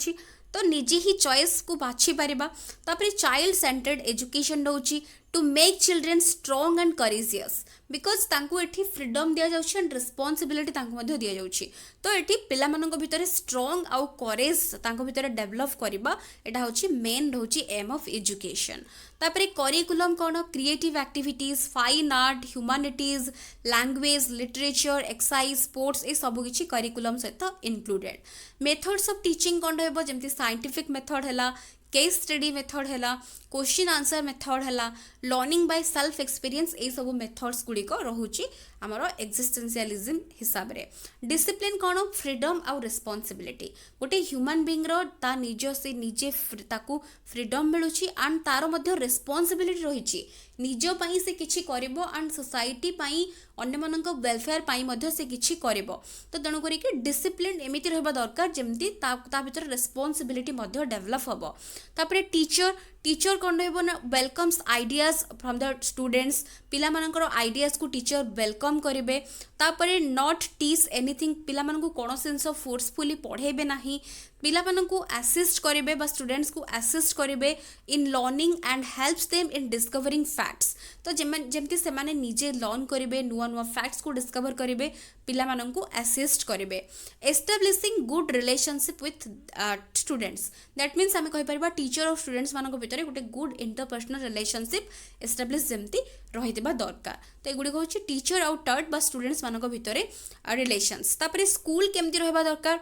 तो निजे ही चॉइस को बाछि पारिबा तापरे चाइल्ड सेंटर्ड एजुकेशन रोची to make children strong and courageous because तांको एठी फ्रीडम दिया जाउछि एंड रिस्पांसिबिलिटी तांको मध्ये दिया जाउछि तो एठी पिला मानक भितरे स्ट्रॉन्ग आउ करेज तांको भितरे डेवलप करबा एटा होछि मेन होछि एम ऑफ एजुकेशन तापरे करिकुलम कोन creative activities fine art humanities language literature exercise sports ए सब किछि करिकुलम सहित इंक्लूडेड मेथड्स ऑफ टीचिंग कोन रहबो जेमति साइंटिफिक मेथड हैला केस स्टडी मेथड हैला क्वेश्चन आंसर मेथड हैला लर्निंग बाय सेल्फ एक्सपीरियंस ए सब मेथड्स गुड़िक रोचे आमर एक्जिस्टेंशियलिज्म हिसाब रे डिसिप्लिन कौन फ्रीडम आउ रिस्पांसिबिलिटी गोटे ह्यूमन बीइंग रो ता निज से निजे ताकू फ्रीडम मिलुची एंड तार मध्य रिस्पांसिबिलिटी रही निज पई से किछि करिवो एंड सोसाइटी पई अन्य मानक वेलफेयर पई मध्य से किछि करिवो तो तेणु करी कि डिसिप्लिन एमिति रहबा दरकार जेमति ता भितर रिस्पांसिबिलिटी मध्य डेवलप हबो तापरे टीचर कौन रहबो ना welcomes ideas from the students पिला मानकर आइडियाज को टीचर वेलकम करिवे तापरे नॉट टीच एनीथिंग पिला मानकु कोनोसी जिंस फोर्सफुली पढ़ेबे नाही पिला मानकु असिस्ट करिवे बा स्टूडेंट्स को असिस्ट करिवे in learning and helps them in discovering facts तो जेमति से माने निजे लर्न करिवे नुआ नुआ फैक्ट्स को डिस्कवर करिवे पिला मानकु असिस्ट करिवे establishing good relationship with students that means आमे कहि परबा टीचर और स्टूडेंट्स मानक भितर गोटे गुड इंटरपर्सनल रिलेशनशिप एस्टैब्लिश जेमति रहितबा दरकार तो एगुडी होछि टीचर आउट टर्ट बा स्टूडेंट्स मानक भितर रिलेशंस तापरे स्कूल केमति रहबा दरकार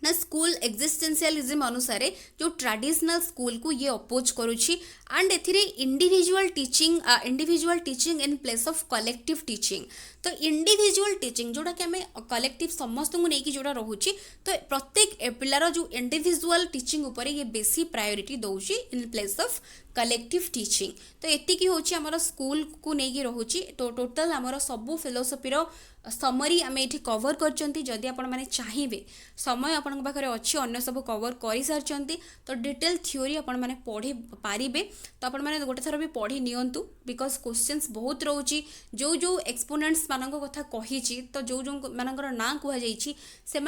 ना स्कूल एक्जिस्टेंशियलिज्म अनुसार जो ट्रेडिशनल स्कूल को ये अपोज करुछि एंड एथिरे individual teaching in place of collective teaching तो इंडिविजुअल टीचिंग जोड़ा कि आम कलेक्टिव समस्त को लेकिन जोड़ा रोचे तो प्रत्येक पिलार जो इंडिविजुअल टीचिंग उपर ये बेसी प्रायोरिटी दौची in place of collective teaching तो एतिकी होची हमर स्कूल को लेकिन रोचे तो टोटल हमर सबू फिलोसफी समरी आम ये कवर करचंती जदि आपण माने चाहिए समय आपण पाखे अच्छी अन्य सब कवर कर सारी तो डिटेल थ्योरी आपण माने पढ़ी पारिबे तो आपण माने गोटे थर भी पढ़ी नियंतु बिकॉज क्वेश्चंस बहुत रोची जो जो एक्सपोनेंट्स मानक कथा कही तो जो जो मानकर ना कहुई से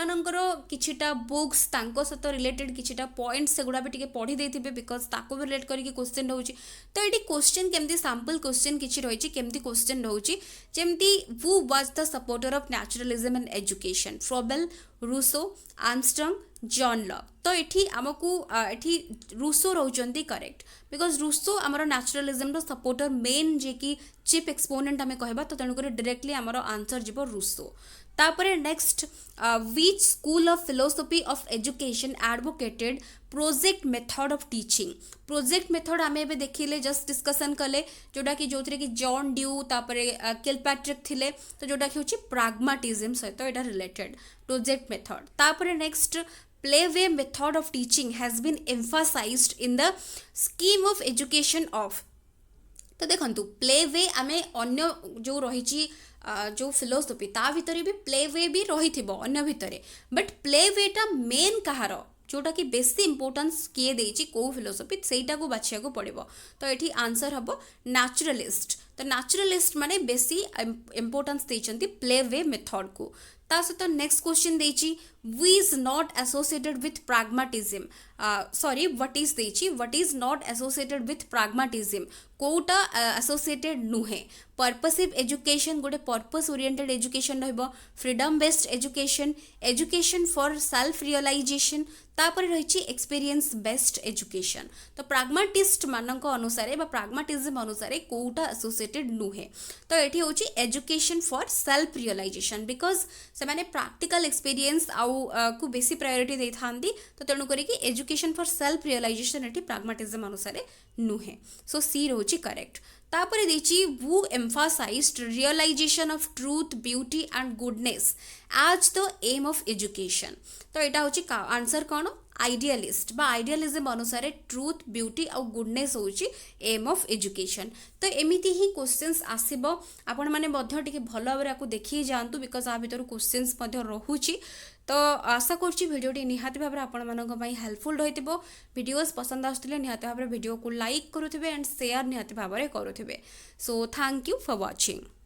किछिटा बुक्स तांको सहित रिलेटेड किछिटा पॉइंट्स सेगुड़ा भी टिके पढ़ी देथिबे बिकॉज ताको भी रिलेट करके क्वेश्चन होउची तो एटी क्वेश्चन केमती सैंपल क्वेश्चन किछि रहिछि केमती क्वेश्चन होउची जेमती who was the supporter of naturalism and education Froebel, Rousseau, Armstrong, John Locke तो एठी आमको एठी रूसो रहउचंती करेक्ट बिकॉज रूसो आमर नेचुरलिज्म रो सपोर्टर मेन जे कि चीफ एक्सपोनेंट आमे कहबा तो तेणुकर डायरेक्टली आमर आंसर जीव रूसो तापरे next which school of philosophy of education advocated project method of teaching project method आमे एबे देखिले जस्ट डिस्कशन कले जोटा कि जोथरे कि जॉन ड्यू तापरे किलपैट्रिक थिले तो जोटा कि होची प्राग्माटिज्म सहित एटा रिलेटेड प्रोजेक्ट मेथड तापरे next play way method of teaching has been emphasised in the scheme of education of तो देखंतु प्ले वे आमे अन्य जो रही जो फिलोसफी ता भितर भी प्ले वे भी रही अन्य भितर बट प्ले वेटा मेन कहार जोटा कि बेसी इंपोर्टेंस किए देछि को फिलोसफी सेटा को बाछिया को पड़िबो तो एठी आंसर हबो नेचुरलिस्ट तो नेचुरलिस्ट माने बेसी इंपोर्टेंस देछंती प्ले वे मेथड को ता सहित नेक्स्ट क्वेश्चन देछि we is not associated with pragmatism sorry what is देछि what is not associated with pragmatism कोटा एसोसिएटेड नुहे पर्पसिव एजुकेशन गोटे पर्पस ओरिएंटेड एजुकेशन रहबो freedom based education education for self realisation तापर रही एक्सपीरियंस बेस्ड एजुकेशन तो प्राग्माटिस्ट मानक अनुसार प्राग्माटिज्म अनुसार कोटा एसोसिएटेड नुहे तो ये हूँ education for self realization because से माने प्रैक्टिकल एक्सपीरियंस को बेसी प्रायोरिटी दे थांती तो तेणु करी एजुकेशन फॉर सेल्फ रियलाइजेशन ये प्राग्माटिज्म अनुसार नुहे सो सी रोची करेक्ट तापर देछि who emphasised realisation of truth beauty and goodness as the aim of education तो यहाँ हूँ आंसर कौन आइडियलिस्ट बा आइडियलिज्म अनुसार ट्रूथ ब्यूटी और गुडनेस होची एम ऑफ एजुकेशन तो एमिति ही क्वेश्चंस आसीबो आपण माने मध्य टिके भल भाबरे आकु देखि जानतु बिकॉज आ भीतर क्वेश्चंस मध्य रहुची तो आशा करछि भिडियोटी निहाती भाबरे आपण मानक पई हेल्पफुल रहितबो वीडियोस पसंद आस्तले निहाती भाबरे वीडियो को लाइक करूथिबे एंड शेयर निहाती भाबरे करूथिबे so thank you for watching.